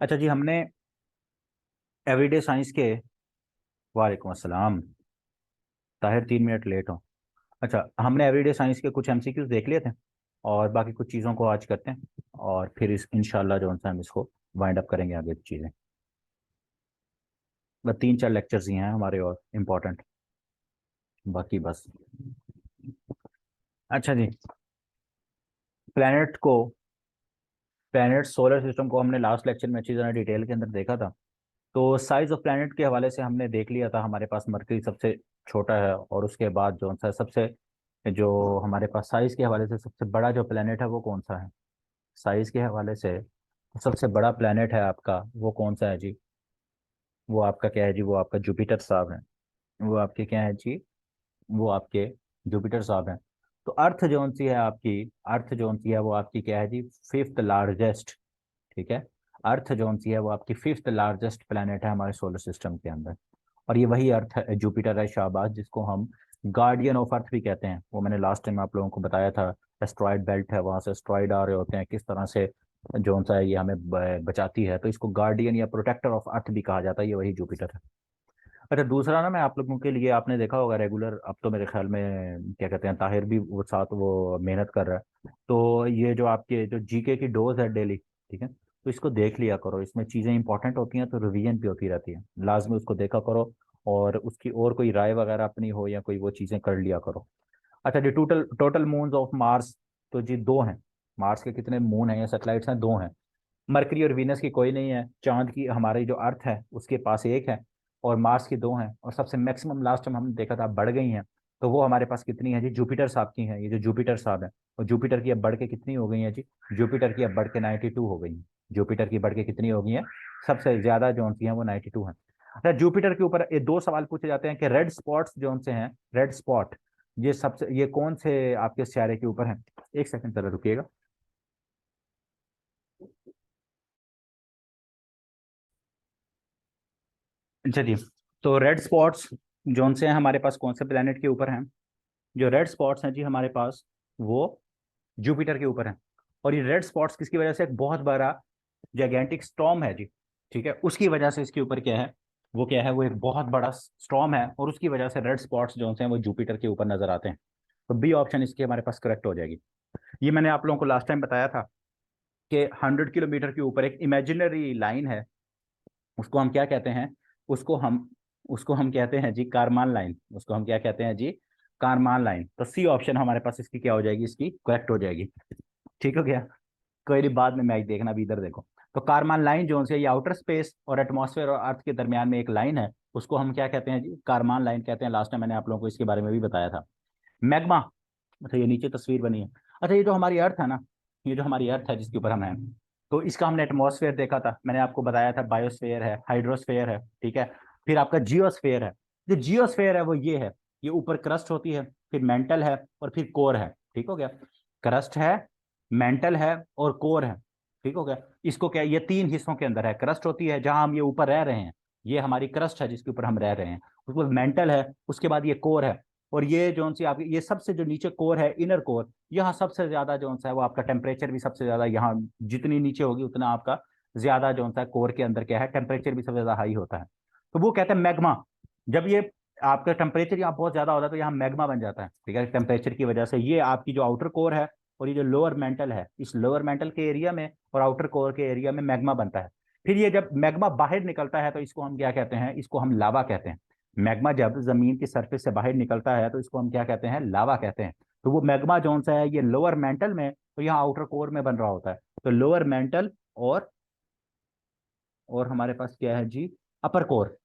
अच्छा जी, हमने everyday science के वालेकुम अस्सलाम। ताहिर 3 मिनट लेट हो। अच्छा, हमने एवरीडे साइंस के कुछ एमसीक्यूज देख लिए थे और बाकी कुछ चीज़ों को आज करते हैं और फिर इस इंशाल्लाह जो हम इसको वाइंड अप करेंगे आगे की चीज़ें। बस 3-4 लेक्चर्स ही हैं हमारे और इम्पोर्टेंट, बाकी बस। अच्छा जी, प्लैनेट को प्लैनेट सोलर सिस्टम को हमने लास्ट लेक्चर में अच्छी तरह डिटेल के अंदर देखा था। तो साइज ऑफ प्लैनेट के हवाले से हमने देख लिया था, हमारे पास मरकरी सबसे छोटा है और उसके बाद जो सा सबसे जो हमारे पास साइज के हवाले से सबसे बड़ा जो प्लैनेट है वो कौन सा है। साइज के हवाले से सबसे बड़ा प्लैनेट है आपका वो कौन सा है जी। वो आपका क्या है जी, वो आपका जुपिटर साहब है। वो आपके क्या है जी, वो आपके जुपिटर साहब हैं। तो अर्थ जोन सी है आपकी, अर्थ जोन सी है वो आपकी क्या है जी, फिफ्थ लार्जेस्ट। ठीक है, अर्थ जोन सी है वो आपकी फिफ्थ लार्जेस्ट प्लैनेट है हमारे सोलर सिस्टम के अंदर। और ये वही अर्थ है, जुपिटर है शाहबाज, जिसको हम गार्डियन ऑफ अर्थ भी कहते हैं। वो मैंने लास्ट टाइम आप लोगों को बताया था। एस्ट्रॉयड बेल्ट है, वहां से एस्ट्रॉयड आ रहे होते हैं, किस तरह से जोन सा है ये हमें बचाती है, तो इसको गार्डियन या प्रोटेक्टर ऑफ अर्थ भी कहा जाता है, ये वही जुपिटर है। अच्छा, दूसरा ना, मैं आप लोगों के लिए, आपने देखा होगा रेगुलर, अब तो मेरे ख्याल में क्या कहते हैं, ताहिर भी वो साथ वो मेहनत कर रहा है। तो ये जो आपके जो जीके की डोज है डेली, ठीक है, तो इसको देख लिया करो, इसमें चीज़ें इंपॉर्टेंट होती हैं तो रिवीजन भी होती रहती है, लाजमी उसको देखा करो। और उसकी और कोई राय वगैरह अपनी हो या कोई वो चीज़ें कर लिया करो। अच्छा जी, total total moons of Mars, तो जी दो हैं। मार्स के कितने मून हैं या सैटेलाइट्स हैं, दो हैं। मरकरी और वीनस की कोई नहीं है। चांद की, हमारी जो अर्थ है उसके पास एक है। और मार्स की दो हैं, और सबसे मैक्सिमम लास्ट टाइम हमने देखा था बढ़ गई हैं। तो वो हमारे पास कितनी है जी, जुपिटर साहब की है, ये जो जुपिटर साहब है। और जुपिटर की अब बढ़ के कितनी हो गई है जी, जुपिटर की अब बढ़ के 92 हो गई है। जुपिटर की बढ़ के कितनी हो गई है, सबसे ज्यादा जो सी है वो 92 है। अच्छा, जुपिटर के ऊपर ये दो सवाल पूछे जाते हैं कि रेड स्पॉट्स जो से हैं, रेड स्पॉट, ये सबसे, ये कौन से आपके सितारे के ऊपर है। एक सेकंड जरा रुकिएगा। अच्छा जी, तो रेड स्पॉट्स जोन से हैं हमारे पास कौन से प्लेनेट के ऊपर हैं। जो रेड स्पॉट्स हैं जी हमारे पास, वो जुपिटर के ऊपर हैं। और ये रेड स्पॉट्स किसकी वजह से, एक बहुत बड़ा जैगेंटिक स्टॉर्म है जी, ठीक है, उसकी वजह से इसके ऊपर क्या है, वो क्या है, वो एक बहुत बड़ा स्टॉर्म है, और उसकी वजह से रेड स्पॉट्स जो हैं वो जुपिटर के ऊपर नजर आते हैं। तो बी ऑप्शन इसकी हमारे पास करेक्ट हो जाएगी। ये मैंने आप लोगों को लास्ट टाइम बताया था कि 100 किलोमीटर के ऊपर एक इमेजिनरी लाइन है, उसको हम क्या कहते हैं, उसको हम उसको हम कहते हैं जी कारमान लाइन, उसको हम क्या कहते हैं जी, कारमान लाइन। तो सी ऑप्शन हमारे पास इसकी क्या हो जाएगी, इसकी करेक्ट हो जाएगी। ठीक हो गया। कोई नहीं, बाद में मैच देखना, भी इधर देखो। तो कारमान लाइन जो है ये आउटर स्पेस और एटमॉस्फेयर और अर्थ के दरमियान में एक लाइन है, उसको हम क्या कहते हैं जी, कारमान लाइन कहते हैं। लास्ट टाइम मैंने आप लोगों को इसके बारे में भी बताया था। मैग्मा, अच्छा ये नीचे तस्वीर बनी है। अच्छा, ये जो हमारी अर्थ है ना, ये जो हमारी अर्थ है जिसके ऊपर हम हैं, तो इसका हमने एटमॉस्फेयर देखा था, मैंने आपको बताया था, बायोस्फेयर है, हाइड्रोस्फेयर है, ठीक है। फिर आपका जियोस्फेयर है। जो जियोस्फेयर है वो ये है, ये ऊपर क्रस्ट होती है, फिर मेंटल है, और फिर कोर है। ठीक हो गया। क्रस्ट है, मेंटल है, और कोर है। ठीक हो गया। इसको क्या, ये तीन हिस्सों के अंदर है। क्रस्ट होती है जहां हम ये ऊपर रह रहे हैं, ये हमारी क्रस्ट है जिसके ऊपर हम रह रहे हैं। उसके बाद मेंटल है, उसके बाद ये कोर है। और ये जो सी आपकी, ये सबसे जो नीचे कोर है, इनर कोर, यहाँ सबसे ज्यादा जो सा है वो आपका टेम्परेचर भी सबसे ज्यादा, यहाँ जितनी नीचे होगी उतना आपका ज्यादा जो सा है कोर के अंदर क्या है, टेम्परेचर भी सबसे ज्यादा हाई होता है। तो वो कहते हैं मैग्मा। जब ये आपका टेम्परेचर यहाँ बहुत ज्यादा होता है तो यहाँ मैग्मा बन जाता है, ठीक है, टेम्परेचर की वजह से। ये आपकी जो आउटर कोर है और ये जो लोअर मेंटल है, इस लोअर मेंटल के एरिया में और आउटर कोर के एरिया में मैग्मा बनता है। फिर ये जब मैग्मा बाहर निकलता है तो इसको हम क्या कहते हैं, इसको हम लावा कहते हैं। मैग्मा जब जमीन की सरफेस से बाहर निकलता है तो इसको हम क्या कहते हैं, लावा कहते हैं। तो वो मैग्मा जोन सा है ये लोअर मेंटल में, तो यहाँ आउटर कोर में बन रहा होता है। तो लोअर मेंटल और हमारे पास क्या है जी, अपर कोर।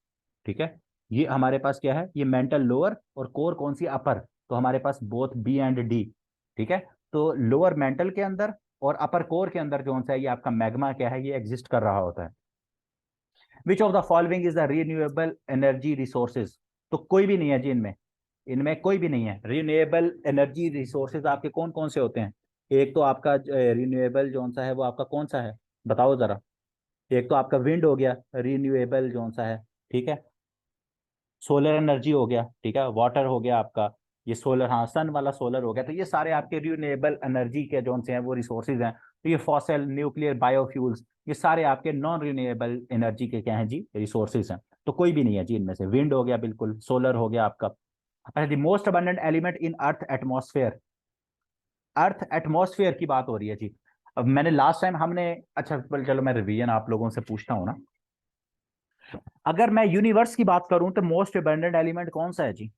ठीक है, ये हमारे पास क्या है, ये मेंटल लोअर और कोर कौन सी, अपर। तो हमारे पास बोथ बी एंड डी। ठीक है, तो लोअर मेंटल के अंदर और अपर कोर के अंदर जो सा है ये आपका मैग्मा क्या है, ये एग्जिस्ट कर रहा होता है। Which of the following is the renewable energy resources. तो कोई भी नहीं है जी इनमें, इनमें कोई भी नहीं है। रीन्यूएबल एनर्जी रिसोर्सेज आपके कौन कौन से होते हैं। एक तो आपका रीन्यूएबल जो सा है वो आपका कौन सा है, बताओ जरा। एक तो आपका विंड हो गया, रीन्यूएबल जो सा है, ठीक है। सोलर एनर्जी हो गया, ठीक है। वाटर हो गया आपका, ये सोलर, हाँ सन वाला सोलर हो गया। तो ये सारे आपके रिन्यूएबल एनर्जी के जो से हैं वो रिसोर्सेज हैं। तो ये फॉसिल, न्यूक्लियर, बायोफ्यूल्स, ये सारे आपके नॉन रिन्यूएबल एनर्जी के क्या हैं जी, रिसोर्सेज हैं। तो कोई भी नहीं है जी इनमें से। विंड हो गया, बिल्कुल, सोलर हो गया आपका। अच्छा जी, most abundant element in earth atmosphere. Earth atmosphere की बात हो रही है जी। अब मैंने लास्ट टाइम हमने, अच्छा चलो मैं रिवीजन आप लोगों से पूछता हूँ ना। अगर मैं यूनिवर्स की बात करूं तो मोस्ट अबंडेंट एलिमेंट कौन सा है जी?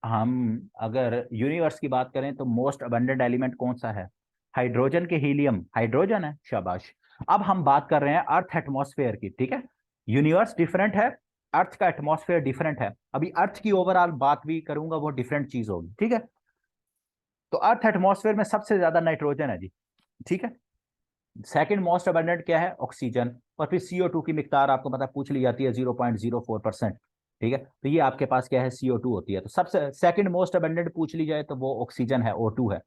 हम अगर यूनिवर्स की बात करें तो मोस्ट अबंडेंट एलिमेंट कौन सा है? हाइड्रोजन के हीलियम, हाइड्रोजन है, शाबाश। अब हम बात कर रहे हैं अर्थ एटमॉस्फेयर की, ठीक है। यूनिवर्स डिफरेंट है, अर्थ का एटमॉस्फेयर डिफरेंट है। अभी अर्थ की ओवरऑल बात भी करूंगा, वो डिफरेंट चीज होगी, ठीक है। तो अर्थ एटमॉस्फेयर में सबसे ज्यादा नाइट्रोजन है जी, ठीक है। सेकंड मोस्ट अबंडेंट क्या है? ऑक्सीजन। और फिर CO2 की मिकदार आपको पता पूछ ली जाती है 0.04%, ठीक है। तो ये आपके पास क्या है? CO2 होती है। तो सबसे सेकंड मोस्ट अबंडेंट पूछ ली जाए तो वो ऑक्सीजन है, O2 है,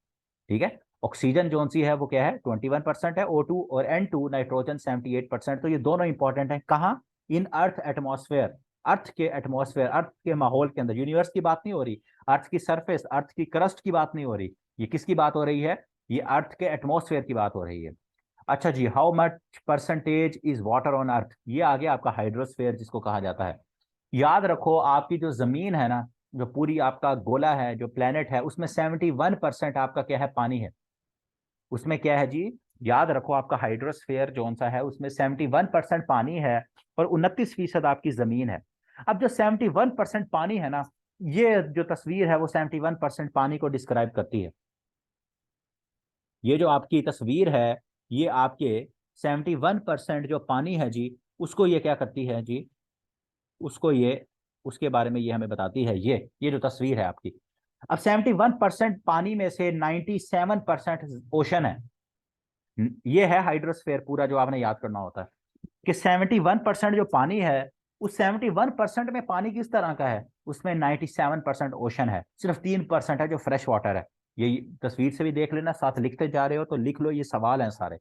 ठीक है। ऑक्सीजन जोन सी है वो क्या है? 21% है O2, और N2 नाइट्रोजन 78%। तो ये दोनों इंपॉर्टेंट है। कहाँ? इन अर्थ एटमॉस्फेयर, अर्थ के एटमॉस्फेयर, अर्थ के माहौल के अंदर। यूनिवर्स की बात नहीं हो रही, अर्थ की सरफेस, अर्थ की क्रस्ट की बात नहीं हो रही। ये किसकी बात हो रही है? ये अर्थ के एटमॉस्फेयर की बात हो रही है। अच्छा जी, how much percentage is water on earth? ये आ गया आपका हाइड्रोस्फेयर जिसको कहा जाता है। याद रखो, आपकी जो जमीन है ना, जो पूरी आपका गोला है, जो प्लेनेट है, उसमें 71% आपका क्या है? पानी है। उसमें क्या है जी? याद रखो, आपका हाइड्रोस्फेयर जोन सा है उसमें 71% पानी है, और 29% आपकी जमीन है। अब जो 71% पानी है ना, ये जो तस्वीर है वो 71% पानी को डिस्क्राइब करती है। ये जो आपकी तस्वीर है, ये आपके 71% जो पानी है जी, उसको ये क्या करती है जी, उसको ये, उसके बारे में ये हमें बताती है। ये जो तस्वीर है आपकी, अब 71% पानी में से 97% ओशन है। ये है हाइड्रोस्फेयर पूरा, जो आपने याद करना होता है कि 71% जो पानी है, उस 71% में पानी किस तरह का है? उसमें 97% ओशन है, सिर्फ 3% है जो फ्रेश वाटर है। ये तस्वीर से भी देख लेना, साथ लिखते जा रहे हो तो लिख लो, ये सवाल हैं सारे।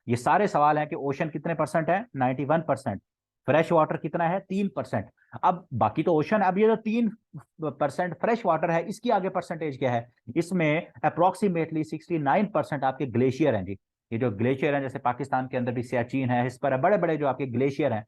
ये सारे सवाल हैं कि ओशन कितने परसेंट है? 91%। फ्रेश वाटर कितना है? 3%। अब बाकी तो ओशन, अब ये जो 3% फ्रेश वाटर है, इसकी आगे परसेंटेज क्या है? इसमें अप्रोक्सीमेटली 69% आपके ग्लेशियर हैं जी। ये जो ग्लेशियर हैं, जैसे पाकिस्तान के अंदर भी सियाचिन है, इस पर बड़े बड़े जो आपके ग्लेशियर हैं,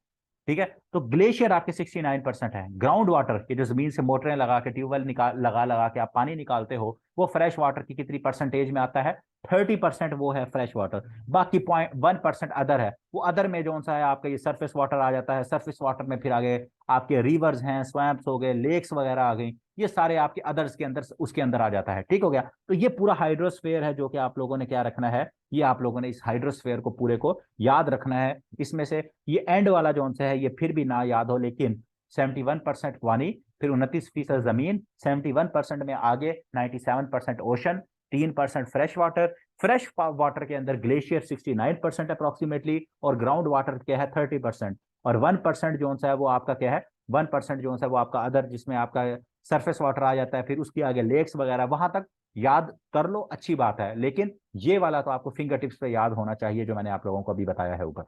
ठीक है। तो ग्लेशियर आपके 69% है। ग्राउंड वाटर, ये जो जमीन से मोटरें लगा के, ट्यूबवेल निकाल लगा लगा के आप पानी निकालते हो, वो फ्रेश वाटर की कितनी परसेंटेज में आता है? 30% वो है फ्रेश वाटर। बाकी 0.1% अदर है। वो अदर में जो सा है आपका ये सरफेस वाटर आ जाता है। सरफेस वाटर में फिर आगे आपके रिवर्स हैं, स्वैम्प्स हो गए, लेक्स वगैरह आ गई, ये सारे आपके अदर्स के अंदर, उसके अंदर आ जाता है, ठीक हो गया। तो ये पूरा हाइड्रोस्फेयर है जो कि आप लोगों ने क्या रखना है, ये आप लोगों ने इस हाइड्रोस्फेयर को पूरे को याद रखना है। इसमें से ये एंड वाला जोन से है, ये फिर भी ना याद हो, लेकिन 71% पानी, फिर 29% जमीन, 71% में आगे 97% ocean, 3% fresh water. Fresh water के अंदर ग्लेशियर 69% अप्रोक्सीमेटली, और ग्राउंड वाटर क्या है? 30%। और 1% जो सा है वो आपका क्या है? 1% जो सा है वो आपका अदर, जिसमें आपका सरफेस वाटर आ जाता है, फिर उसके आगे लेक्स वगैरह, वहां तक याद कर लो, अच्छी बात है। लेकिन ये वाला तो आपको फिंगर टिप्स पे याद होना चाहिए, जो मैंने आप लोगों को अभी बताया है ऊपर।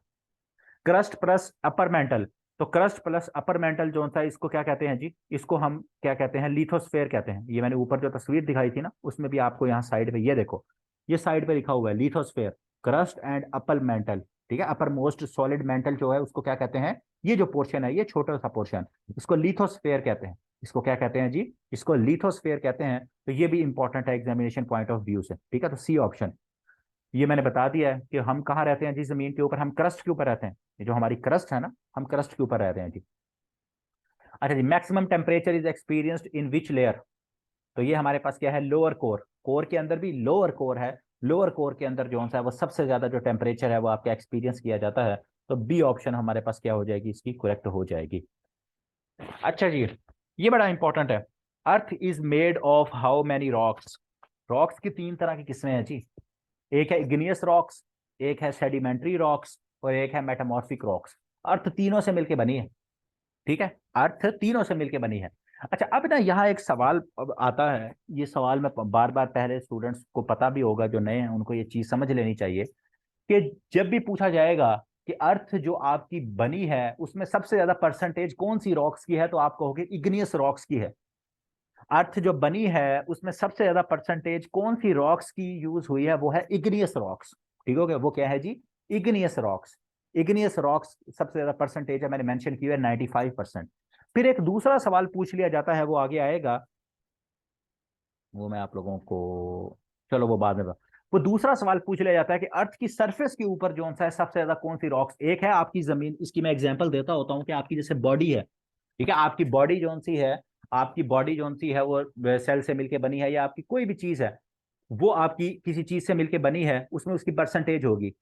Crust plus upper mantle. तो क्रस्ट प्लस अपर मेंटल जो होता है, इसको क्या कहते हैं जी? इसको हम क्या कहते हैं? लिथोस्फेयर कहते हैं। ये मैंने ऊपर जो तस्वीर दिखाई थी ना, उसमें भी आपको यहाँ साइड पे ये देखो, ये साइड पे लिखा हुआ है lithosphere, crust and upper mantle, ठीक है। अपर मोस्ट सॉलिड मेंटल जो है उसको क्या कहते हैं? ये जो पोर्शन है, ये छोटा सा पोर्शन, इसको लिथोस्फेयर कहते हैं। इसको क्या कहते हैं जी? इसको लिथोस्फेयर कहते हैं। तो ये भी इंपॉर्टेंट है एग्जामिनेशन पॉइंट ऑफ व्यू से, ठीक है। तो सी ऑप्शन, ये मैंने बता दिया है कि हम कहाँ रहते हैं जी, जमीन के ऊपर, हम क्रस्ट के ऊपर रहते हैं। ये जो हमारी क्रस्ट है ना, हम क्रस्ट के ऊपर रहते हैं जी। अच्छा जी, maximum temperature is experienced in which layer? तो ये हमारे पास क्या है? Lower core. कोर के अंदर भी लोअर कोर है। लोअर कोर के अंदर जो सा है वो सबसे ज्यादा जो टेम्परेचर है वो आपका एक्सपीरियंस किया जाता है। तो बी ऑप्शन हमारे पास क्या हो जाएगी? इसकी करेक्ट हो जाएगी। अच्छा जी, ये बड़ा इंपॉर्टेंट है। Earth is made of how many rocks? Rocks की 3 तरह की किस्में हैं जी। एक है इग्नियस रॉक्स, एक है सेडिमेंट्री रॉक्स, और एक है मेटामॉर्फिक रॉक्स। अर्थ तीनों से मिलके बनी है, ठीक है। अर्थ तीनों से मिलके बनी है। अच्छा, अब ना यहाँ एक सवाल अब आता है, ये सवाल मैं बार बार, पहले स्टूडेंट्स को पता भी होगा, जो नए हैं उनको ये चीज समझ लेनी चाहिए कि जब भी पूछा जाएगा कि अर्थ जो आपकी बनी है उसमें सबसे ज्यादा परसेंटेज कौन सी रॉक्स की है, तो आप कहोगे इग्नियस रॉक्स की है। अर्थ जो बनी है उसमें सबसे ज्यादा परसेंटेज कौन सी रॉक्स की यूज हुई है, वो है इग्नियस रॉक्स। ठीक हो गया, वो क्या है जी, इग्नियस रॉक्स। इग्नियस रॉक्स सबसे ज्यादा परसेंटेज है, मैंने मेंशन किया है 95%। फिर एक दूसरा सवाल पूछ लिया जाता है, वो आगे आएगा, वो मैं आप लोगों को, चलो वो बाद में वो दूसरा सवाल पूछ लिया जाता है कि अर्थ की सरफेस के ऊपर जो सा है सबसे ज्यादा कौन सी रॉक्स। एक है आपकी जमीन, इसकी मैं एग्जांपल देता होता हूं कि आपकी जैसे बॉडी है, ठीक है, आपकी बॉडी जो सी है, आपकी बॉडी जो सी है वो सेल से मिलके बनी है, या आपकी कोई भी चीज है वो आपकी किसी चीज से मिलके बनी है, उसमें उसकी परसेंटेज होगी।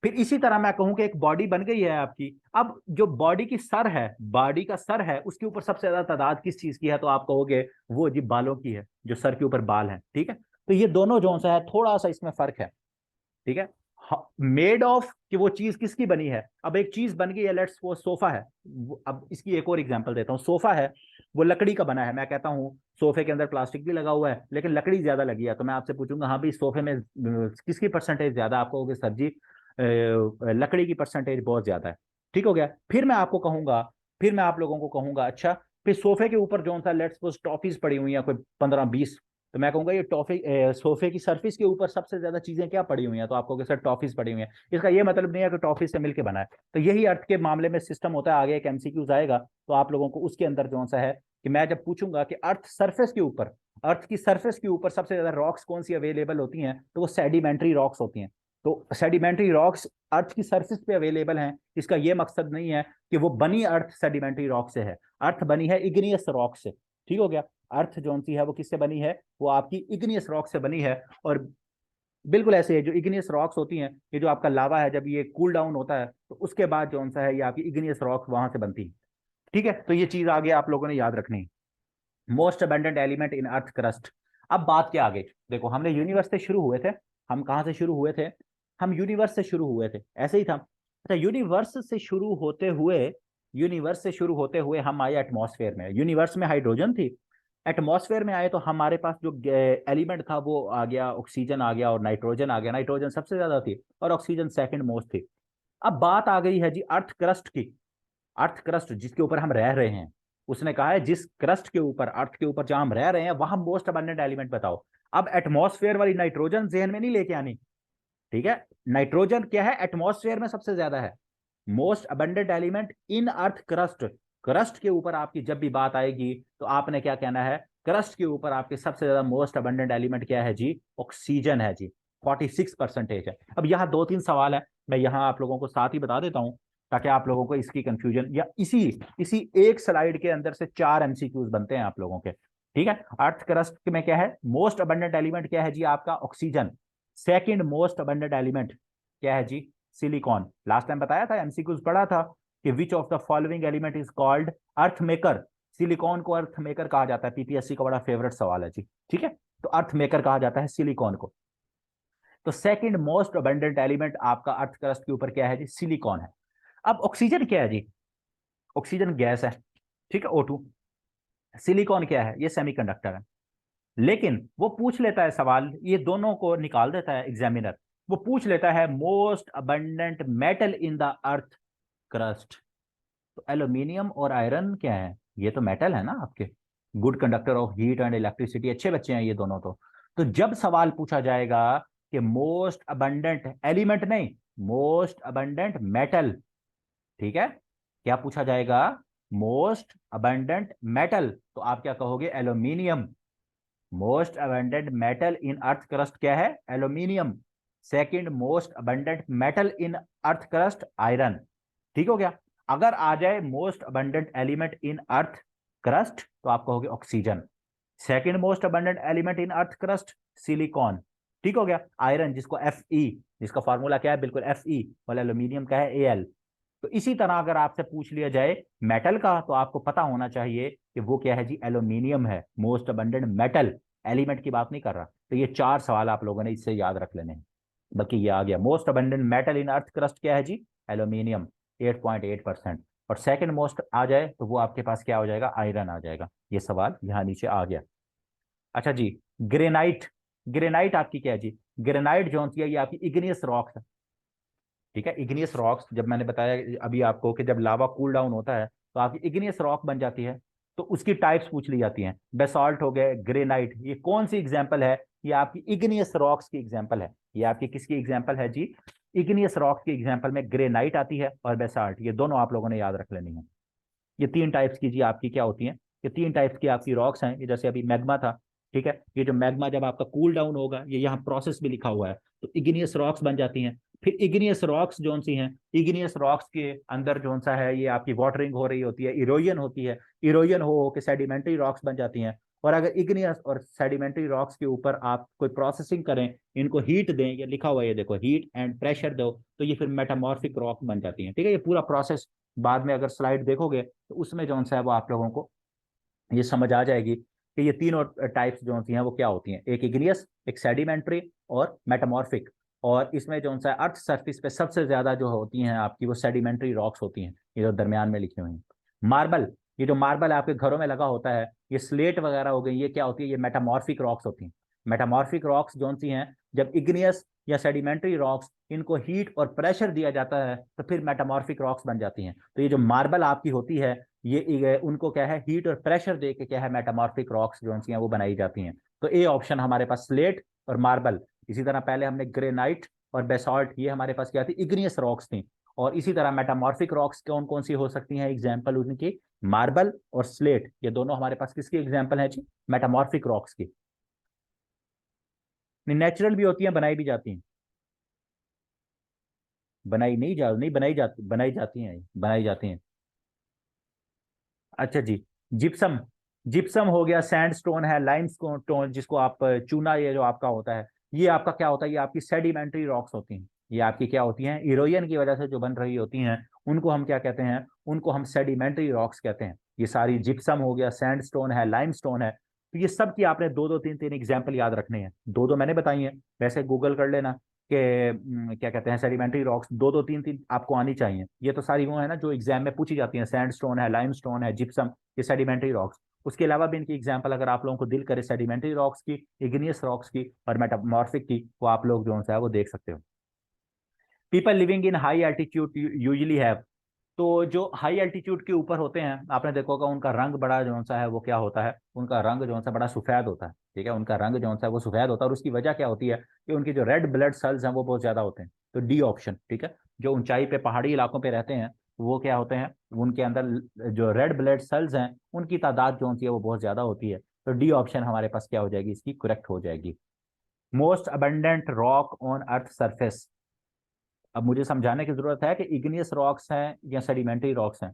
फिर इसी तरह मैं कहूं कि एक बॉडी बन गई है आपकी, अब जो बॉडी की सर है, बॉडी का सर है, उसके ऊपर सबसे ज्यादा तादाद किस चीज की है, तो आप कहोगे वो जी बालों की है, जो सर के ऊपर बाल है। ठीक है, तो ये दोनों जो सा है थोड़ा सा इसमें फर्क है। ठीक है, मेड ऑफ कि वो चीज किसकी बनी है। अब एक चीज बन गई है, लेट्स वो सोफा है, अब इसकी एक और एग्जांपल देता हूँ। सोफा है, वो लकड़ी का बना है, मैं कहता हूँ सोफे के अंदर प्लास्टिक भी लगा हुआ है लेकिन लकड़ी ज्यादा लगी है, तो मैं आपसे पूछूंगा हाँ भाई सोफे में किसकी परसेंटेज ज्यादा, आपको कहोगे सर जी लकड़ी की परसेंटेज बहुत ज्यादा है। ठीक हो गया, फिर मैं आपको कहूंगा, फिर मैं आप लोगों को कहूंगा अच्छा, फिर सोफे के ऊपर जो सा लेट्स सपोज टॉफीज पड़ी हुई है कोई 15-20, तो मैं कहूंगा ये टॉफी सोफे की सरफेस के ऊपर सबसे ज्यादा चीजें क्या पड़ी हुई हैं, तो आपको सर टॉफीज पड़ी हुई हैं। इसका ये मतलब नहीं है कि टॉफी से मिलके बना है। तो यही अर्थ के मामले में सिस्टम होता है। आगे एक एमसीक्यूज आएगा तो आप लोगों को उसके अंदर जो सा है कि मैं जब पूछूंगा कि अर्थ सरफेस के ऊपर, अर्थ की सरफेस के ऊपर सबसे ज्यादा रॉक्स कौन सी अवेलेबल होती हैं, तो वो सेडिमेंट्री रॉक्स होती हैं। तो सेडिमेंट्री रॉक्स अर्थ की सरफेस पे अवेलेबल हैं। इसका ये मकसद नहीं है कि वो बनी अर्थ सेडिमेंट्री रॉक से है, अर्थ बनी है इग्नियस रॉक से। ठीक हो गया, अर्थ जो सी है वो किससे बनी है, वो आपकी इग्नियस रॉक से बनी है। और बिल्कुल ऐसे है, जो इग्नियस रॉक्स होती हैं, ये जो आपका लावा है जब ये कूल डाउन होता है तो उसके बाद जो सा है ये आपकी इग्नियस रॉक्स वहां से बनती है। ठीक है, तो ये चीज आगे आप लोगों ने याद रखनी है। Most abundant element in earth crust. अब बात क्या आगे, देखो हमने यूनिवर्स से शुरू हुए थे, हम कहां से शुरू हुए थे, हम यूनिवर्स से शुरू हुए थे, ऐसे ही था। अच्छा, यूनिवर्स से शुरू होते हुए, यूनिवर्स से शुरू होते हुए हम आए एटमॉस्फेयर में। यूनिवर्स में हाइड्रोजन थी, एटमॉस्फेयर में आए तो हमारे पास जो एलिमेंट था वो आ गया, ऑक्सीजन आ गया और नाइट्रोजन आ गया। नाइट्रोजन सबसे ज्यादा थी और ऑक्सीजन सेकंड मोस्ट थी। अब बात आ गई है जी अर्थ क्रस्ट की। अर्थ क्रस्ट जिसके ऊपर हम रह रहे हैं, उसने कहा है जिस क्रस्ट के ऊपर, अर्थ के ऊपर जहां हम रह रहे हैं वहां मोस्ट अबंडेंट एलिमेंट बताओ। अब एटमॉस्फेयर वाली नाइट्रोजन जहन में नहीं लेके आनी। ठीक है, नाइट्रोजन क्या है, एटमॉस्फेयर में सबसे ज्यादा है। Most abundant element in earth crust, crust के ऊपर आपकी जब भी बात आएगी तो आपने क्या कहना है, क्रस्ट के ऊपर आपके सबसे ज्यादा मोस्ट अबंडेंट एलिमेंट क्या है जी, ऑक्सीजन है जी, 46% है। अब यहाँ 2-3 सवाल है, मैं यहाँ आप लोगों को साथ ही बता देता हूं ताकि आप लोगों को इसकी कंफ्यूजन, या इसी इसी एक स्लाइड के अंदर से 4 एमसीक्यूज बनते हैं आप लोगों के। ठीक है, अर्थ क्रस्ट में क्या है, मोस्ट अबंडेंट एलिमेंट क्या है जी आपका, oxygen. Second most abundant element क्या है जी, सिलिकॉन। लास्ट टाइम बताया था, एमसीक्यूज पढ़ा था कि विच of the following element is called earth maker. Silicon को अर्थ मेकर कहा जाता है, पीपीएससी का बड़ा फेवरेट सवाल है जी। ठीक है, तो अर्थ मेकर कहा जाता है सिलिकॉन को। तो सेकंड मोस्ट अबंडेंट एलिमेंट आपका अर्थ क्रस्ट के ऊपर क्या है जी, सिलिकॉन है। अब ऑक्सीजन क्या है जी, ऑक्सीजन गैस है, ठीक है, O2। सिलिकॉन क्या है, ये सेमीकंडक्टर है। लेकिन वो पूछ लेता है सवाल, ये दोनों को निकाल देता है एग्जामिनर, वो पूछ लेता है most abundant metal in the earth crust. तो एल्यूमिनियम और आयरन क्या है, ये तो मेटल है ना आपके, good conductor of heat and electricity, अच्छे बच्चे हैं ये दोनों। तो जब सवाल पूछा जाएगा कि मोस्ट अबंडेंट एलिमेंट नहीं, मोस्ट अबंडेंट मेटल, ठीक है, क्या पूछा जाएगा, मोस्ट अबंडेंट मेटल, तो आप क्या कहोगे, एल्यूमिनियम। मोस्ट अबंडेंट मेटल इन अर्थ क्रस्ट क्या है, aluminium. Second most abundant metal इन अर्थ क्रस्ट, आयरन। ठीक हो गया। अगर आ जाए most abundant element in earth crust तो आप कहोगे oxygen. Second most abundant element in earth crust, silicon. ठीक हो गया। आयरन जिसको Fe, जिसका फार्मूला क्या है, बिल्कुल Fe, और एल्यूमिनियम का है Al। तो इसी तरह अगर आपसे पूछ लिया जाए मेटल का तो आपको पता होना चाहिए कि वो क्या है जी, एल्यूमिनियम है, मोस्ट अबंडेंट मेटल। एलिमेंट की बात नहीं कर रहा। तो ये 4 सवाल आप लोगों ने इससे याद रख लेने हैं। बाकी ये आ गया, मोस्ट अबंडेंट मेटल इन अर्थ क्रस्ट क्या है जी, एल्यूमिनियम, 8.8%। और सेकंड मोस्ट आ जाए तो वो आपके पास क्या हो जाएगा, आयरन आ जाएगा। ये सवाल यहाँ नीचे आ गया। अच्छा जी, ग्रेनाइट। ग्रेनाइट आपकी क्या है जी, ग्रेनाइट जो है ये आपकी इग्नियस रॉक है। ठीक है, इग्नियस रॉक्स जब मैंने बताया अभी आपको कि जब लावा कूल डाउन होता है तो आपकी इग्नियस रॉक बन जाती है। तो उसकी टाइप्स पूछ ली जाती हैं। बेसाल्ट हो गए, ग्रेनाइट, ये कौन सी एग्जांपल है? ये आपकी इग्नियस रॉक्स की एग्जांपल है। ये आपकी किसकी एग्जांपल है जी? इग्नियस रॉक्स की एग्जांपल में ग्रेनाइट आती है और बेसाल्ट, ये दोनों आप लोगों ने याद रख लेनी है। ये तीन टाइप्स की जी आपकी क्या होती हैं? ये तीन टाइप्स की आपकी रॉक्स हैं। ये जैसे अभी मैग्मा था, ठीक है, ये जो मैग्मा जब आपका कूल डाउन होगा, ये यहाँ प्रोसेस भी लिखा हुआ है, तो इग्नियस रॉक्स बन जाती हैं। फिर इग्नियस रॉक्स जोन सी हैं, इग्नियस रॉक्स के अंदर जोन सा है, ये आपकी वाटरिंग हो रही होती है, इरोजन होती है, इरोजन हो के सेडिमेंट्री रॉक्स बन जाती हैं। और अगर इग्नियस और सेडिमेंट्री रॉक्स के ऊपर आप कोई प्रोसेसिंग करें, इनको हीट दें, ये लिखा हुआ है, ये देखो, हीट एंड प्रेशर दो, तो ये फिर मेटामॉर्फिक रॉक बन जाती हैं। ठीक है, ये पूरा प्रोसेस बाद में अगर स्लाइड देखोगे तो उसमें जो सा है वो आप लोगों को ये समझ आ जाएगी कि ये तीनों टाइप्स जो होती हैं वो क्या होती हैं, एक इग्नियस, एक सेडिमेंट्री और मेटामॉर्फिक। और इसमें जो सा अर्थ सर्फिस पे सबसे ज्यादा जो होती हैं आपकी वो सेडिमेंट्री रॉक्स होती हैं, ये जो दरमियान में लिखी हुई हैं। मार्बल, ये जो मार्बल आपके घरों में लगा होता है, ये स्लेट वगैरह हो गई, ये क्या होती है? ये मेटामॉर्फिक रॉक्स होती हैं। मेटामॉर्फिक रॉक्स जो सी हैं, जब इग्नियस या सेडिमेंट्री रॉक्स इनको हीट और प्रेशर दिया जाता है तो फिर मेटामॉर्फिक रॉक्स बन जाती हैं। तो ये जो मार्बल आपकी होती है, ये उनको क्या है, हीट और प्रेशर दे के क्या है, मेटामॉर्फिक रॉक्स जो हैं वो बनाई जाती हैं। तो ए ऑप्शन हमारे पास स्लेट और मार्बल। इसी तरह पहले हमने ग्रेनाइट और बेसाल्ट, ये हमारे पास क्या थी? इग्नियस रॉक्स थी। और इसी तरह मेटामॉर्फिक रॉक्स कौन कौन सी हो सकती हैं? एग्जाम्पल उनकी मार्बल और स्लेट, ये दोनों हमारे पास किसकी एग्जाम्पल है जी? मेटामॉर्फिक रॉक्स की। नेचुरल भी होती हैं, बनाई भी जाती हैं। बनाई नहीं जा नहीं बनाई जाती, बनाई जाती हैं, बनाई जाती हैं। अच्छा जी, जिप्सम, जिप्सम हो गया, सैंडस्टोन है, लाइमस्टोन जिसको आप चूना, ये जो आपका होता है, ये आपका क्या होता है? ये आपकी सेडिमेंट्री रॉक्स होती हैं। ये आपकी क्या होती हैं? इरोजन की वजह से जो बन रही होती हैं, उनको हम क्या कहते हैं? उनको हम सेडिमेंट्री रॉक्स कहते हैं। ये सारी जिप्सम हो गया, सैंडस्टोन है, लाइमस्टोन है, तो ये सब की आपने दो दो तीन तीन एग्जाम्पल याद रखने हैं। दो दो मैंने बताई हैं, वैसे गूगल कर लेना कि क्या कहते हैं, सेडिमेंट्री रॉक्स दो दो तीन तीन आपको आनी चाहिए। ये तो सारी वो है ना जो एग्जाम में पूछी जाती हैं, सैंडस्टोन है, लाइमस्टोन है, जिप्सम, ये सेडिमेंट्री रॉक्स। उसके अलावा भी इनकी एग्जाम्पल अगर आप लोगों को दिल करे सेडिमेंट्री रॉक्स की, इग्नियस रॉक्स की और मेटामॉर्फिक की, वो आप लोग जो है वो देख सकते हो। People living in high altitude usually have, तो जो हाई एल्टीट्यूड के ऊपर होते हैं, आपने देखा होगा उनका रंग बड़ा जो सा है वो क्या होता है? उनका रंग जो सा बड़ा सफेद होता है। ठीक है, उनका रंग जो सा है वो सफेद होता है, और उसकी वजह क्या होती है? कि उनकी जो रेड ब्लड सेल्स हैं वो बहुत ज्यादा होते हैं। तो डी ऑप्शन, ठीक है, जो ऊंचाई पे पहाड़ी इलाकों पे रहते हैं वो क्या होते हैं? उनके अंदर जो रेड ब्लड सेल्स हैं उनकी तादाद जो होती है वो बहुत ज्यादा होती है। तो डी ऑप्शन हमारे पास क्या हो जाएगी? इसकी करेक्ट हो जाएगी। Most abundant rock on earth surface, अब मुझे समझाने की जरूरत है कि इग्नियस रॉक्स हैं या सेडिमेंट्री रॉक्स हैं?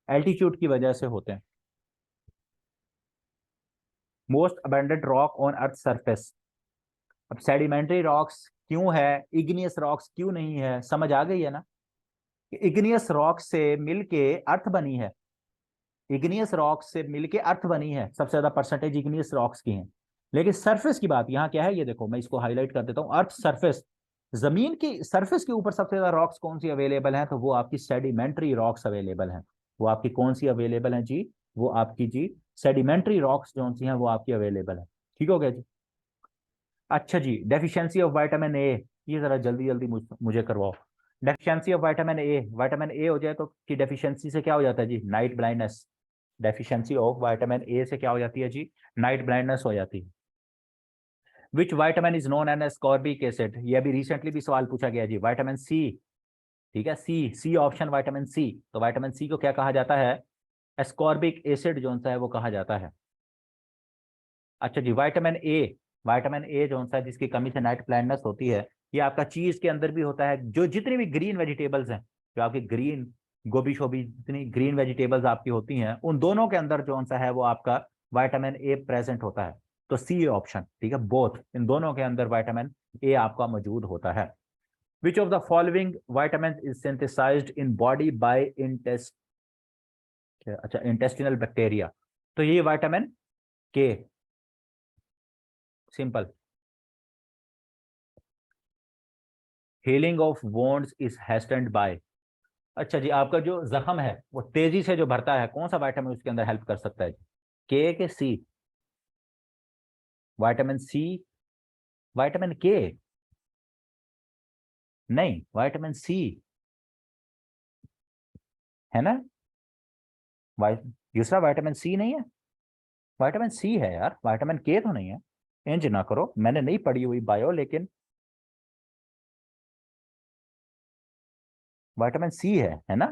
एल्टीट्यूड की वजह से होते हैं। Most abundant rock on earth surface, अब सेडिमेंट्री रॉक्स क्यों है, इग्नियस रॉक्स क्यों नहीं है? समझ आ गई है ना कि इग्नियस रॉक से मिलके अर्थ बनी है। इग्नियस रॉक से मिलके अर्थ बनी है, सबसे ज्यादा परसेंटेज इग्नियस रॉक्स की है। लेकिन सरफेस की बात यहाँ क्या है, ये देखो मैं इसको हाईलाइट कर देता हूँ, अर्थ सरफेस, जमीन की सरफेस के ऊपर सबसे ज्यादा रॉक्स कौन सी अवेलेबल है? तो वो आपकी सेडिमेंट्री रॉक्स अवेलेबल हैं। वो आपकी कौन सी अवेलेबल है जी? वो आपकी जी सेडिमेंट्री रॉक्स जो सी हैं वो आपकी अवेलेबल है। ठीक हो गया जी। अच्छा जी, डेफिशिएंसी ऑफ विटामिन ए, ये जरा जल्दी जल्दी मुझे करवाओ। Deficiency of vitamin A, vitamin A हो जाए तो की डेफिशिएंसी से क्या हो जाता है जी? Night blindness. Deficiency of vitamin A से क्या हो जाती है जी? नाइट ब्लाइंडनेस हो जाती है। Which vitamin is known as ascorbic acid, ये अभी रिसेंटली भी सवाल पूछा गया जी। विटामिन सी, ठीक है, सी, सी ऑप्शन विटामिन सी। तो विटामिन सी को क्या कहा जाता है? एस्कॉर्बिक एसिड जो सा है वो कहा जाता है। अच्छा जी, विटामिन ए, विटामिन ए जो सा है जिसकी कमी से नाइट ब्लाइंडनेस होती है, ये आपका चीज के अंदर भी होता है। जो जितनी भी ग्रीन वेजिटेबल्स हैं, जो आपकी ग्रीन गोभी शोभी जितनी ग्रीन वेजिटेबल्स आपकी होती हैं, उन दोनों के अंदर जो सा है वो आपका विटामिन ए प्रेजेंट होता है। तो सी ऑप्शन, ठीक है, बोथ, इन दोनों के अंदर विटामिन ए आपका मौजूद होता है। Which of the following vitamin is synthesized in body by इंटेस्ट, अच्छा, इंटेस्टिनल बैक्टीरिया, तो ये vitamin K, simple. Healing of wounds is hastened by, अच्छा जी, आपका जो जख्म है वो तेजी से जो भरता है, कौन सा विटामिन उसके अंदर हेल्प कर सकता है? के सी? विटामिन सी, विटामिन के, नहीं, विटामिन सी है ना। वाइ दूसरा विटामिन सी नहीं है? विटामिन सी है यार, विटामिन के तो नहीं है। इंज ना करो, मैंने नहीं पढ़ी हुई बायो, लेकिन विटामिन सी है ना?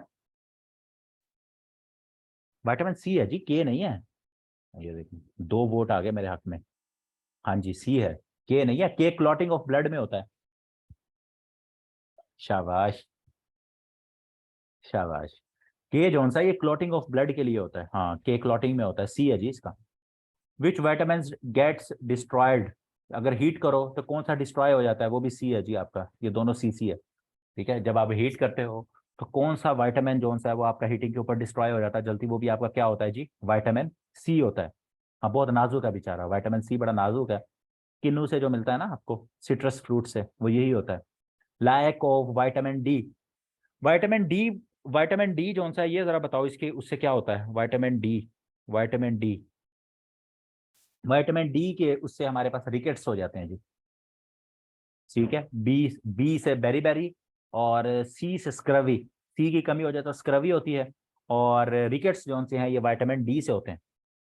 विटामिन सी है जी, के नहीं है। ये देखिए, 2 वोट आ गए मेरे हक में। हाँ जी, सी है, के नहीं है। के क्लॉटिंग ऑफ ब्लड में होता है। शाबाश, शाबाश। के जोन सा, ये क्लॉटिंग ऑफ ब्लड के लिए होता है। हाँ, के क्लॉटिंग में होता है, सी है जी इसका। विच वाइटामिन गेट्स डिस्ट्रॉयड, अगर हीट करो तो कौन सा डिस्ट्रॉय हो जाता है? वो भी सी है जी आपका, ये दोनों सी सी है। ठीक है, जब आप हीट करते हो तो कौन सा विटामिन जोन सा है वो आपका हीटिंग के ऊपर डिस्ट्रॉय हो जाता है जल्दी? वो भी आपका क्या होता है जी? विटामिन सी होता है। हाँ, बहुत नाजुक है बेचारा, विटामिन सी बड़ा नाजुक है। किन्नू से जो मिलता है ना आपको, सिट्रस फ्रूट से, वो यही होता है। Lack of vitamin D. Vitamin D, vitamin D जोन सा है ये, जरा बताओ इसके उससे क्या होता है? Vitamin D, vitamin D, vitamin D के उससे हमारे पास रिकेट्स हो जाते हैं जी। ठीक है, बी, बी से बेरी बेरी, और सी से स्क्रवी। सी की कमी हो जाए तो स्क्रवी होती है। और रिकेट्स जो से हैं ये विटामिन डी से होते हैं।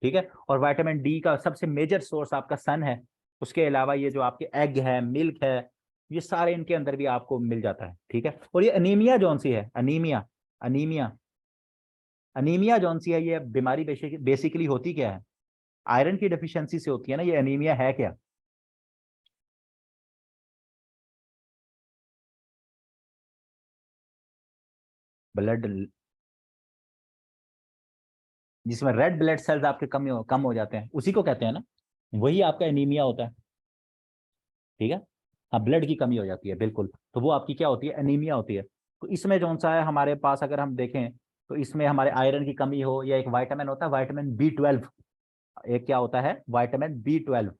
ठीक है, और विटामिन डी का सबसे मेजर सोर्स आपका सन है। उसके अलावा ये जो आपके एग है, मिल्क है, ये सारे इनके अंदर भी आपको मिल जाता है। ठीक है, और ये अनीमिया जौन सी है, अनीमिया, अनीमिया, अनीमिया जौन सी है, ये बीमारी बेसिकली होती क्या है? आयरन की डिफिशियंसी से होती है ना, ये अनीमिया है क्या? ब्लड, जिसमें रेड ब्लड सेल्स आपके कम हो जाते हैं, उसी को कहते हैं ना, वही आपका एनीमिया होता है। ठीक है, हाँ, ब्लड की कमी हो जाती है बिल्कुल, तो वो आपकी क्या होती है? एनीमिया होती है। तो इसमें कौन सा है हमारे पास, अगर हम देखें तो इसमें हमारे आयरन की कमी हो, या एक वाइटामिन होता है वाइटामिन B12, एक क्या होता है? Vitamin B12।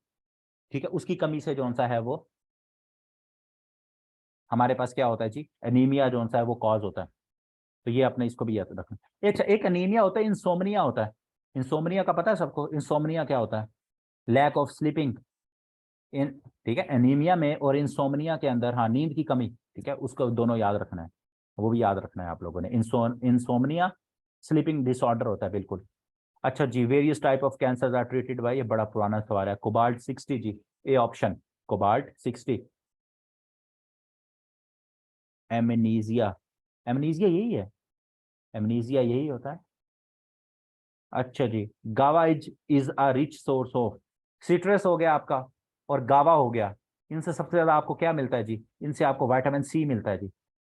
ठीक है, उसकी कमी से कौन सा है वो हमारे पास क्या होता है जी? एनीमिया कौन सा है वो कॉज होता है। तो ये अपने इसको भी याद रखना। एक अनीमिया होता है, इंसोमनिया होता है। इंसोमनिया का पता है सबको? इंसोमनिया क्या होता है? Lack of sleeping. इन ठीक है, एनीमिया में और इंसोमनिया के अंदर, हाँ, नींद की कमी। ठीक है, उसको दोनों याद रखना है, वो भी याद रखना है आप लोगों ने। इंसोमनिया स्लीपिंग डिसऑर्डर होता है, बिल्कुल। अच्छा जी, various type of cancer are treated by, ये बड़ा पुराना सवाल है। कोबाल्ट 60 जी, A option, cobalt 60। Amnesia, amnesia यही है, एमनीजिया यही होता है। अच्छा जी, guava is a rich source of, citrus हो गया आपका, और गावा हो गया। इनसे सबसे ज्यादा आपको क्या मिलता है जी? इनसे आपको विटामिन सी मिलता है जी।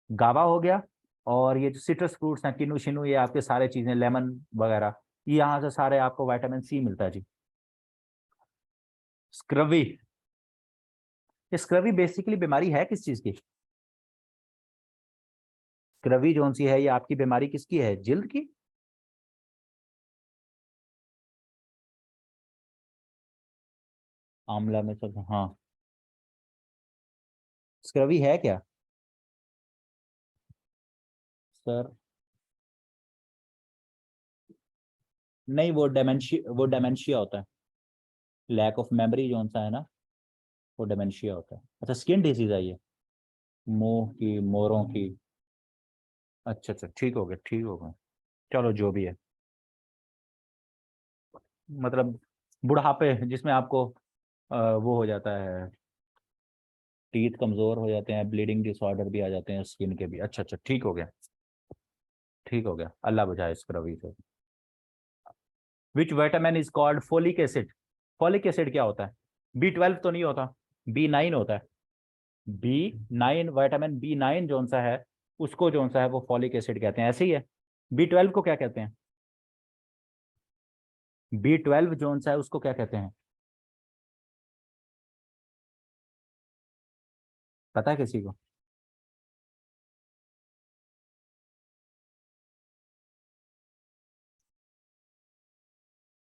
गावा हो गया, और ये जो सिट्रस फ्रूट्स हैं, किन्नू शिनू, ये आपके सारे चीजें, लेमन वगैरह, ये यहाँ से सारे आपको विटामिन सी मिलता है जी। स्क्रवी, ये स्क्रवी बेसिकली बीमारी है किस चीज की? स्क्रवी जोन सी है, ये आपकी बीमारी किसकी है? जिल्द की? आंवला में सब, हाँ। स्क्रवी है क्या सर? नहीं, वो डेमेंशिया होता है। लैक ऑफ मेमोरी जोन सा है ना, वो डेमेंशिया होता है। अच्छा, स्किन डिजीज है ये, मुंह की मोरों की? अच्छा अच्छा, ठीक हो गया, ठीक हो गया। चलो जो भी है, मतलब बुढ़ापे जिसमें आपको वो हो जाता है, टीथ कमजोर हो जाते हैं, ब्लीडिंग डिसऑर्डर भी आ जाते हैं स्किन के भी। अच्छा अच्छा, ठीक हो गया, ठीक हो गया, अल्लाह बुझाए इस रवि से। विच vitamin is called folic acid? Folic acid क्या होता है? B12 तो नहीं होता, B9 होता है। B9, विटामिन B9 जोन सा है, उसको जोन सा है वो फॉलिक एसिड कहते हैं, ऐसे ही है। B12 को क्या कहते हैं? B12 जोन सा है, उसको क्या कहते हैं? पता है किसी को?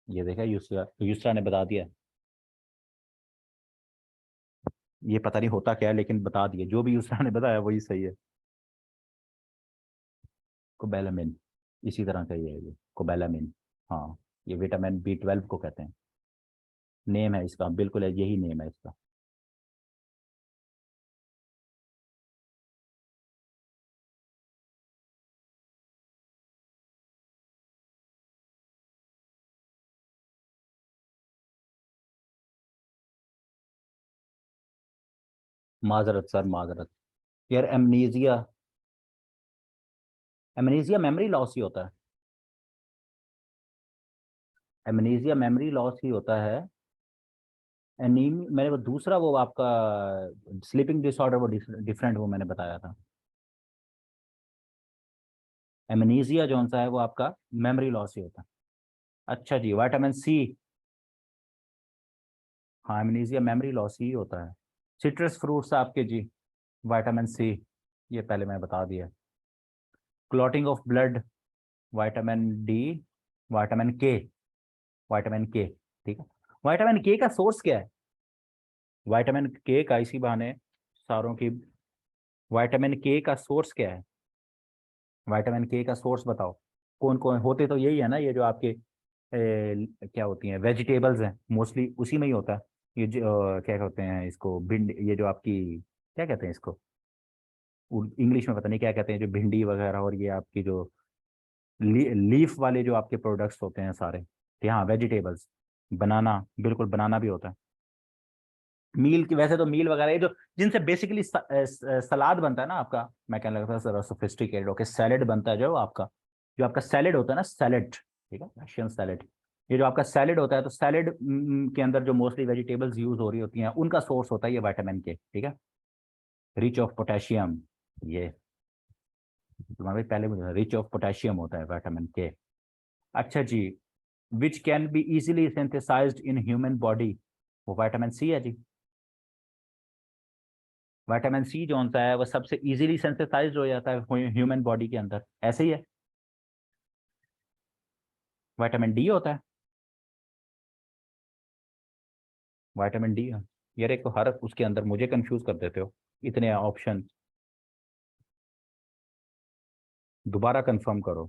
ये देखा, यूसरा, यूसरा ने बता दिया। ये पता नहीं होता क्या है, लेकिन बता दिया, जो भी यूसरा ने बताया वही सही है। कोबैलामिन, इसी तरह का ही है ये, कोबैलामिन। हाँ, ये विटामिन B12 को कहते हैं। नेम है इसका, बिल्कुल है, यही नेम है इसका। माजरत सर, माजरत। यार एमनीजिया, एमनीजिया मेमोरी लॉस ही होता है। एमनीजिया मेमोरी लॉस ही होता है। एनीमी मैंने वो दूसरा, वो आपका स्लीपिंग डिसऑर्डर, वो डिफरेंट, वो मैंने बताया था। एमनीजिया जो सा है वो आपका मेमोरी लॉस ही होता है। अच्छा जी, विटामिन सी। हाँ, एमनीजिया मेमोरी लॉस ही होता है। सिट्रस फ्रूट्स आपके जी, विटामिन सी, ये पहले मैं बता दिया। Clotting of blood, vitamin D, vitamin के, विटामिन के। ठीक है। विटामिन के का सोर्स क्या है? विटामिन के का इसी बहाने सारों की, विटामिन के का सोर्स क्या है? विटामिन के का सोर्स बताओ। कौन कौन होते तो यही है ना, ये जो आपके क्या होती हैं, वेजिटेबल्स हैं मोस्टली, उसी में ही होता है। ये जो क्या कहते हैं इसको, भिंड, ये जो आपकी क्या कहते हैं इसको, इंग्लिश में पता नहीं क्या कहते हैं, जो भिंडी वगैरह, और ये आपकी जो लीफ वाले जो आपके प्रोडक्ट्स होते हैं सारे, तो हाँ वेजिटेबल्स। बनाना, बिल्कुल बनाना भी होता है। मील की, वैसे तो मील वगैरह ये जो जिनसे बेसिकली सलाद बनता है ना आपका, मैं कहने लगा था जरा सोफिस्टिकेटेड ओके, सैलेड बनता है जो आपका सैलेड होता है ना, सैलेड, ठीक है, रशियन सैलेड। ये जो आपका सैलेड होता है, तो सैलेड के अंदर जो मोस्टली वेजिटेबल्स यूज हो रही होती हैं, उनका सोर्स होता है ये विटामिन के, ठीक है। रिच ऑफ पोटेशियम, ये तुम्हारे पहले मुझे रिच ऑफ पोटेशियम होता है विटामिन के। अच्छा जी, which can be easily synthesized in human body, वो विटामिन सी है जी। विटामिन सी जो होता है वो सबसे इजीली सेंसिटाइज हो जाता है ह्यूमन बॉडी के अंदर, ऐसे ही है। विटामिन डी होता है, विटामिन डी है। यार एक तो हर उसके अंदर मुझे कंफ्यूज कर देते हो, इतने ऑप्शन। दोबारा कंफर्म करो।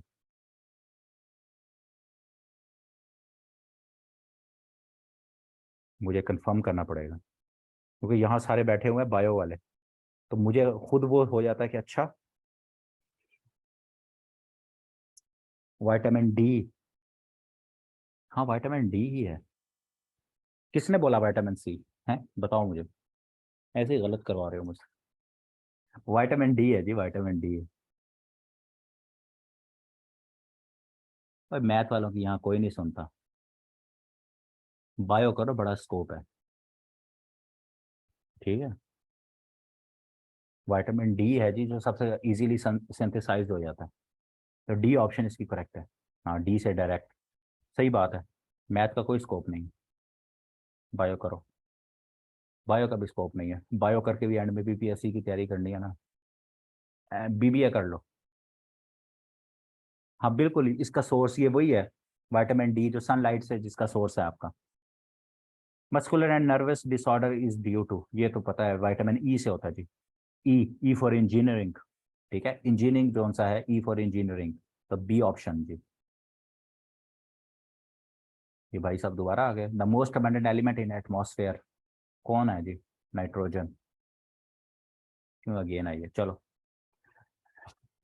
मुझे कंफर्म करना पड़ेगा, क्योंकि यहाँ सारे बैठे हुए हैं बायो वाले, तो मुझे खुद वो हो जाता है कि अच्छा, विटामिन डी। हाँ, विटामिन डी ही है। किसने बोला विटामिन सी है, बताओ मुझे, ऐसे ही गलत करवा रहे हो मुझसे। विटामिन डी है जी, विटामिन डी है। और मैथ वालों की यहाँ कोई नहीं सुनता। बायो करो, बड़ा स्कोप है। ठीक है। विटामिन डी है जी, जो सबसे इजीली सिंथेसाइज हो जाता है, तो डी ऑप्शन इसकी करेक्ट है। हाँ, डी से डायरेक्ट, सही बात है। मैथ का कोई स्कोप नहीं। बायो करो, बायो का भी स्कोप नहीं है, बायो करके भी एंड में बीपीएससी की तैयारी करनी है ना, बीबीए कर लो। हाँ बिल्कुल, इसका सोर्स ये वही है, विटामिन डी जो सनलाइट से जिसका सोर्स है आपका। Muscular and nervous disorder is due to, ये तो पता है, विटामिन ई से होता है जी। ई फॉर इंजीनियरिंग, ठीक है, इंजीनियरिंग कौन सा है, ई फॉर इंजीनियरिंग, तो बी ऑप्शन जी। ये भाई साहब दोबारा आ गए। The most abundant element in atmosphere कौन है जी? नाइट्रोजन। क्यों अगेन आइए, चलो।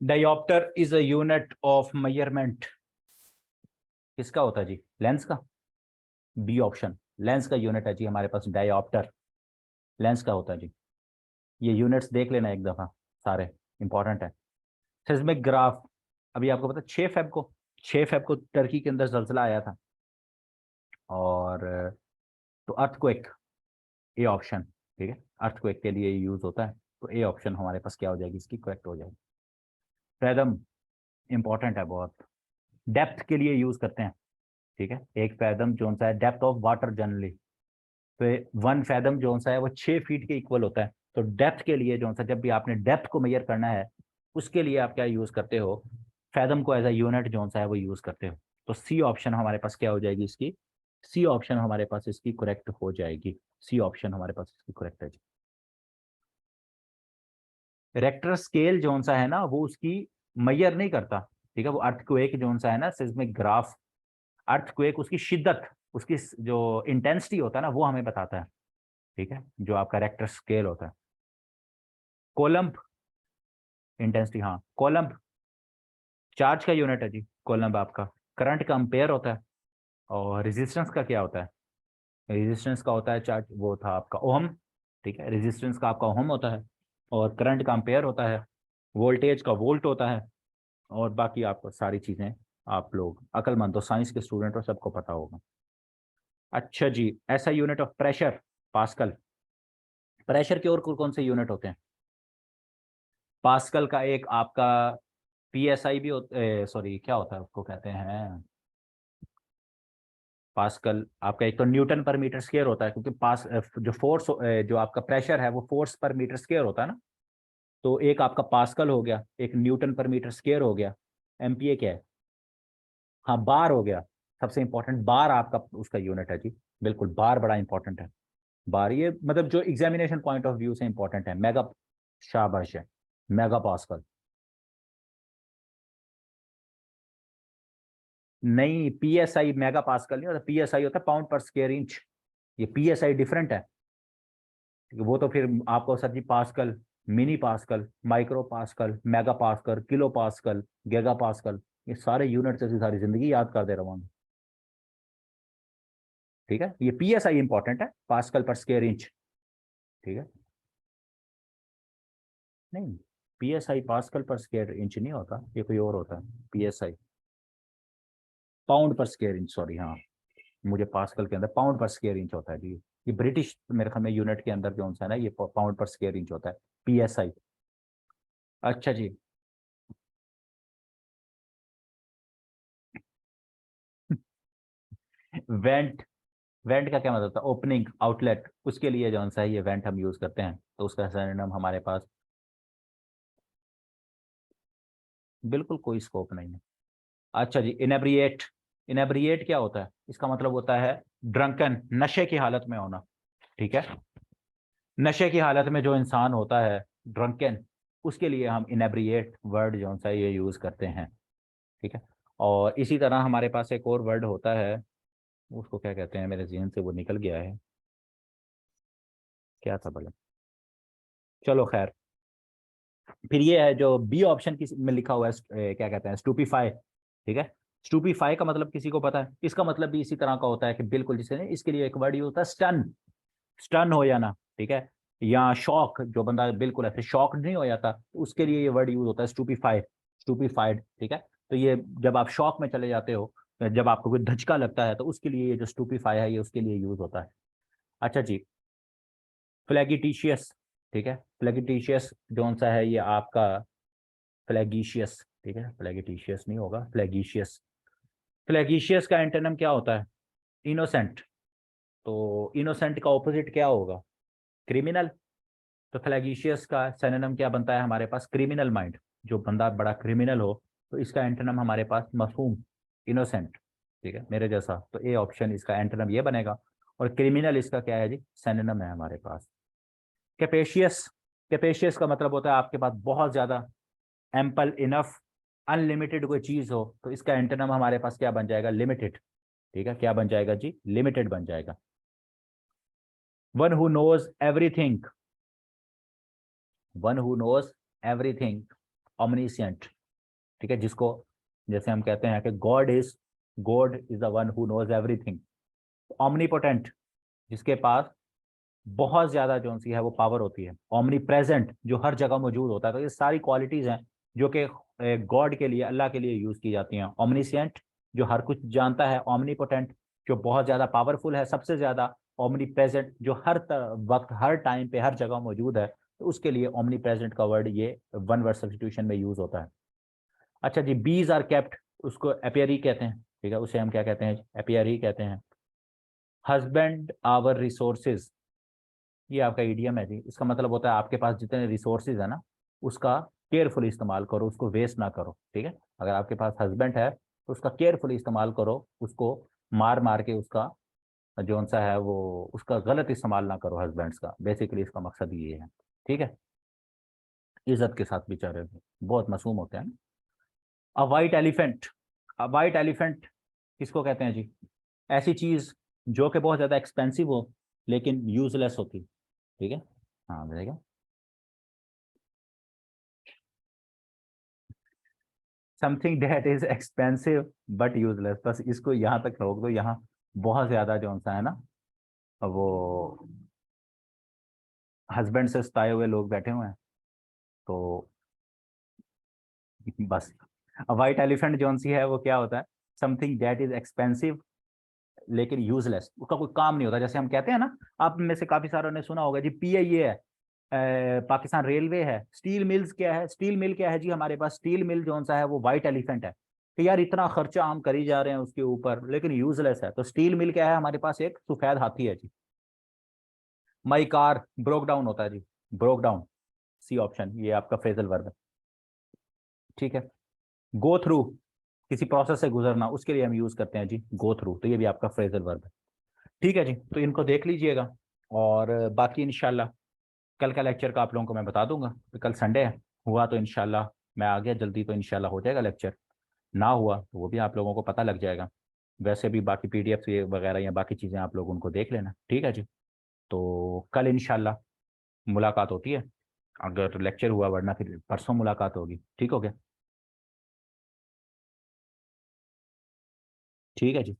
Dioptre is a unit of measurement, किसका होता है जी? लेंस का। बी ऑप्शन, लेंस का यूनिट है जी हमारे पास, डायोप्टर लेंस का होता है जी। ये यूनिट्स देख लेना एक दफा, सारे इंपॉर्टेंट है। सिस्मिक ग्राफ, अभी आपको पता 6 फेब को, 6 फेब को टर्की के अंदर जलजिला आया था, और तो अर्थक्वेक, ए ऑप्शन, ठीक है, अर्थक्वेक के लिए यूज होता है, तो ए ऑप्शन हमारे पास क्या हो जाएगी, इसकी करेक्ट हो जाएगी। फैदम इंपॉर्टेंट है बहुत, डेप्थ के लिए यूज करते हैं, ठीक है। एक फैदम जो सा है डेप्थ ऑफ वाटर जनरली, तो 1 फैदम जो सा है वो 6 फीट के इक्वल होता है। तो डेप्थ के लिए जो सा, जब भी आपने डेप्थ को मेजर करना है, उसके लिए आप क्या यूज करते हो, फैदम को एज अ यूनिट जो सा है वो यूज करते हो। तो सी ऑप्शन हमारे पास क्या हो जाएगी इसकी, सी ऑप्शन हमारे पास इसकी करेक्ट हो जाएगी। सी ऑप्शन हमारे पास इसकी करेक्ट है जी। रेक्टर स्केल जो सा है ना, वो उसकी मैयर नहीं करता, ठीक है। वो अर्थक्वेक जो सा है ना, सिस्मिक ग्राफ, अर्थक्वेक उसकी शिद्दत, उसकी जो इंटेंसिटी होता है ना, वो हमें बताता है, ठीक है, जो आपका रेक्टर स्केल होता है। कोलम्ब, इंटेंसिटी, हाँ कोलम्ब चार्ज का यूनिट है जी, कोलम्ब आपका करंट का अम्पेयर होता है। और रेजिस्टेंस का क्या होता है? रेजिस्टेंस का होता है चार्ज, वो था आपका ओम, ठीक है, रेजिस्टेंस का आपका ओम होता है, और करंट का एम्पेयर होता है, वोल्टेज का वोल्ट होता है, और बाकी आपको सारी चीज़ें आप लोग अक्लमंद हो, साइंस के स्टूडेंट हो, सबको पता होगा। अच्छा जी, ऐसा unit of pressure pascal. Pressure के और कौन से यूनिट होते हैं? पास्कल का एक आपका पीएसआई भी सॉरी क्या होता है उसको कहते हैं, पास्कल आपका एक तो न्यूटन पर मीटर स्क्वायर होता है, क्योंकि जो फोर्स जो आपका प्रेशर है वो फोर्स पर मीटर स्क्वायर होता है ना। तो एक आपका पास्कल हो गया, एक न्यूटन पर मीटर स्क्वायर हो गया। एमपीए क्या है? हाँ, बार हो गया। सबसे इंपॉर्टेंट बार आपका उसका यूनिट है जी। बिल्कुल, बार बड़ा इंपॉर्टेंट है। बार ये मतलब जो एग्जामिनेशन पॉइंट ऑफ व्यू से इंपॉर्टेंट है। मेगा, शाबाश है, मेगा पास्कल। नहीं, पीएसआई मेगा पास्कल नहीं होता, पीएसआई होता है पाउंड पर स्क्वायर इंच। ये पीएसआई डिफरेंट है। वो तो फिर आपको सर जी pascal, mini pascal, micro pascal, mega pascal, kilo pascal, giga pascal, ये सारे यूनिट से सारी जिंदगी याद कर दे रहा हूँ। ठीक है, ये पीएसआई इंपॉर्टेंट है, पास्कल पर स्क्वायर इंच। ठीक है, नहीं, पीएसआई पास्कल पर स्क्वायर इंच नहीं होता, ये कोई और होता है। PSI pound per square inch, sorry, हाँ, मुझे पास्कल के अंदर पाउंड पर स्क्वायर इंच होता है जी। ये ब्रिटिश मेरे ख्याल में यूनिट के अंदर जो सा है ना, ये पाउंड पर स्क्वायर इंच होता है, पीएसआई। अच्छा जी। वेंट, वेंट का क्या मतलब था? ओपनिंग, आउटलेट, उसके लिए जो सा है ये वेंट हम यूज करते हैं, तो उसका सिनोनिम हमारे पास बिल्कुल कोई स्कोप नहीं है। अच्छा जी, इनेब्रिएट। इनेब्रिएट क्या होता है? इसका मतलब होता है ड्रंकन, नशे की हालत में होना। ठीक है, नशे की हालत में जो इंसान होता है ड्रंकन, उसके लिए हम इनेब्रिएट वर्ड जो सा है ये यूज करते हैं। ठीक है, और इसी तरह हमारे पास एक और वर्ड होता है, उसको क्या कहते हैं, मेरे जहन से वो निकल गया है, क्या था भला, चलो खैर। फिर ये है जो बी ऑप्शन की में लिखा हुआ है, क्या कहते हैं, स्टूपीफाई। ठीक है, स्टूपीफाई का मतलब किसी को पता है? इसका मतलब भी इसी तरह का होता है कि बिल्कुल जिसे नहीं, इसके लिए एक वर्ड यूज होता है स्टन। स्टन हो जाना, ठीक है, या शॉक, जो बंदा बिल्कुल ऐसे शॉक नहीं हो जाता, तो उसके लिए ये वर्ड यूज होता है स्टूपीफाई, स्टूपीफाइड। ठीक है, तो ये जब आप शॉक में चले जाते हो, जब आपको कोई धचका लगता है, तो उसके लिए ये जो स्टूपीफाई है ये उसके लिए यूज होता है। अच्छा जी, फ्लैगिटिशियस। ठीक है, फ्लैगिटिशियस जो सा है ये आपका फ्लैगिशियस। ठीक है, फ्लैगिटिशियस नहीं होगा, फ्लैगिशियस। फ्लैगिशियस का एंटोनिम क्या होता है? इनोसेंट। तो इनोसेंट का ऑपोजिट क्या होगा? क्रिमिनल। तो फ्लैगिशियस का सिनोनिम क्या बनता है हमारे पास? Criminal mind. जो बंदा बड़ा क्रिमिनल हो, तो इसका एंटोनिम हमारे पास मफहूम, इनोसेंट। ठीक है, मेरे जैसा, तो ए ऑप्शन इसका एंटोनिम ये बनेगा। और क्रिमिनल इसका क्या है जी? सिनोनिम है हमारे पास। कैपेशियस। कैपेशियस का मतलब होता है आपके पास बहुत ज्यादा, एम्पल, इनफ, अनलिमिटेड कोई चीज हो, तो इसका एंटोनिम हमारे पास क्या बन जाएगा? लिमिटेड। ठीक है, क्या बन जाएगा जी? लिमिटेड बन जाएगा। One who knows everything. One who knows everything, omniscient। ठीक है, जिसको जैसे हम कहते हैं कि God is the one who knows everything. omnipotent, जिसके पास बहुत ज्यादा जो सी है वो पावर होती है। ओमनी प्रेजेंट, जो हर जगह मौजूद होता है। तो ये सारी क्वालिटीज हैं जो कि गॉड के लिए, अल्लाह के लिए यूज की जाती हैं। ओमनीसियंट, जो हर कुछ जानता है। ओमनीपोटेंट, जो बहुत ज्यादा पावरफुल है, सबसे ज्यादा। ओमनी प्रेजेंट, जो हर वक्त, हर टाइम पे, हर जगह मौजूद है, तो उसके लिए ओमनी प्रेजेंट का वर्ड ये वन वर्ड सब्स्टिट्यूशन में यूज होता है। अच्छा जी, बीज आर केप्ट, उसको एपियरी कहते हैं। ठीक है, उसे हम क्या कहते हैं? एपियरी कहते हैं। हस्बैंड आवर रिसोर्सेज, ये आपका ईडीएम है जी। इसका मतलब होता है आपके पास जितने रिसोर्सेज है ना, उसका केयरफुली इस्तेमाल करो, उसको वेस्ट ना करो। ठीक है, अगर आपके पास हस्बैंड है तो उसका केयरफुली इस्तेमाल करो, उसको मार मार के उसका जो सा है वो, उसका गलत इस्तेमाल ना करो हस्बैंड्स का। बेसिकली इसका मकसद ये है। ठीक है, इज्जत के साथ बेचारे बहुत मासूम होते हैं। अ वाइट एलिफेंट। अ वाइट एलिफेंट किसको कहते हैं जी? ऐसी चीज जो कि बहुत ज्यादा एक्सपेंसिव हो लेकिन यूजलेस होती। ठीक है, हाँ बताइएगा। Something that is expensive but useless, बस इसको यहाँ तक रोक दो। यहाँ बहुत ज्यादा जो सा है ना वो हस्बैंड से सताए हुए लोग बैठे हुए हैं, तो बस। वाइट एलिफेंट जोन सी है वो क्या होता है, समथिंग दैट इज एक्सपेंसिव लेकिन यूजलेस, उसका कोई काम नहीं होता। जैसे हम कहते हैं ना, आप में से काफी सारों ने सुना होगा जी, पीआईए है, पाकिस्तान रेलवे है, स्टील मिल्स क्या है, स्टील मिल क्या है जी, हमारे पास स्टील मिल जो सा है वो वाइट एलिफेंट है, कि यार इतना खर्चा हम करी जा रहे हैं उसके ऊपर लेकिन यूजलेस है। तो स्टील मिल क्या है, हमारे पास एक सफेद हाथी है जी। माई कार ब्रोक डाउन होता है जी, ब्रोक डाउन, सी ऑप्शन, ये आपका फ्रेजल वर्ब है। ठीक है। गो थ्रू, किसी प्रोसेस से गुजरना, उसके लिए हम यूज करते हैं जी गो थ्रू, तो ये भी आपका फ्रेजल वर्ब है। ठीक है जी, तो इनको देख लीजिएगा, और बाकी इंशाल्लाह कल का लेक्चर का आप लोगों को मैं बता दूंगा। तो कल संडे है, हुआ तो इंशाल्लाह मैं आ गया जल्दी तो इंशाल्लाह हो जाएगा लेक्चर, ना हुआ तो वो भी आप लोगों को पता लग जाएगा। वैसे भी बाकी पीडीएफ ये वगैरह या बाकी चीज़ें आप लोग उनको देख लेना, ठीक है जी। तो कल इंशाल्लाह मुलाकात होती है, अगर लेक्चर हुआ, वरना फिर परसों मुलाकात होगी। ठीक हो गया? ठीक है जी।